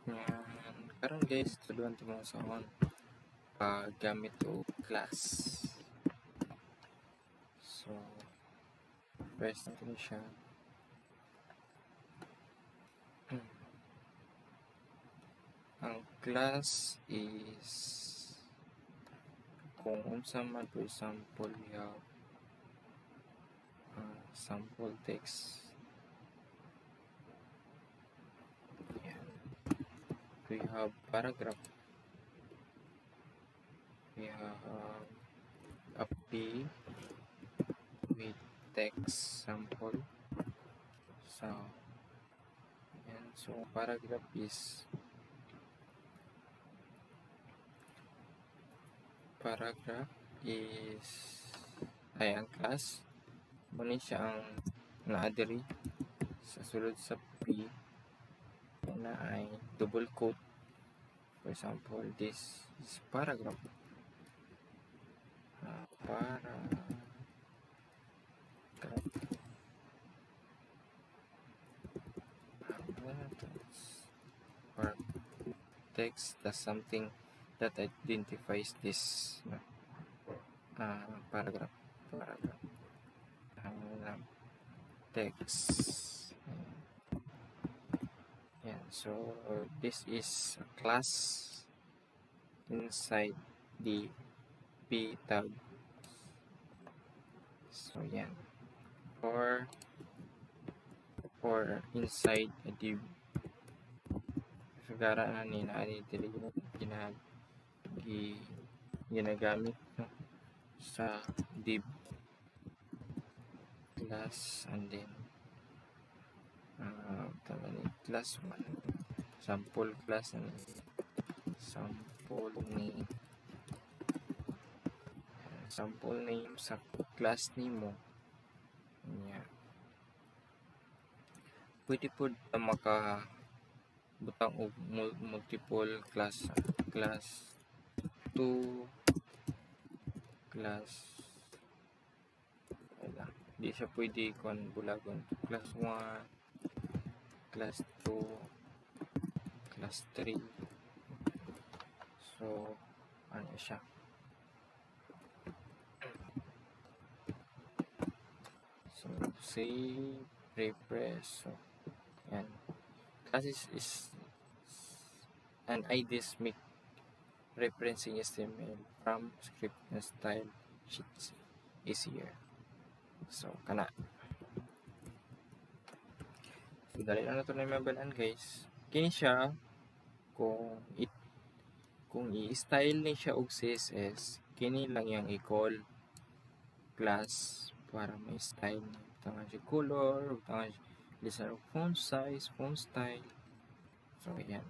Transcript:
Yan. Karon guys, tuluan mo sa akon gamit o class. So, press natin siya. Ang class is kung unsa man, for example, we have sample text. Yan. We have paragraph. We have a P with text sample. So, yan. So, paragraph is ay ang class muna siya ang naadiri sa sulod sa P na ay double quote. For example, this is paragraph. Or text that's something that identifies this paragraph text. Yeah, so this is a class inside the P tag. So yan, or inside a div. So gara na ni dili ginagamit no, sa div class, and then class 1 sample class and sample name sa class nimo niya. Pwede po na maka butang og multiple class 2 class di siya pwede kon bulagon class 1 class 2 class 3. So ano siya, so save, refresh. So yan, classes is an IDs make referencing HTML from script and style sheets easier. So kana, so dali na to na mabalaan guys. Kini siya kung i-style ni siya og CSS, kini lang yang i-call class para may style niya. Tangan siya color, tangan siya lisan of font size, font style. So yan.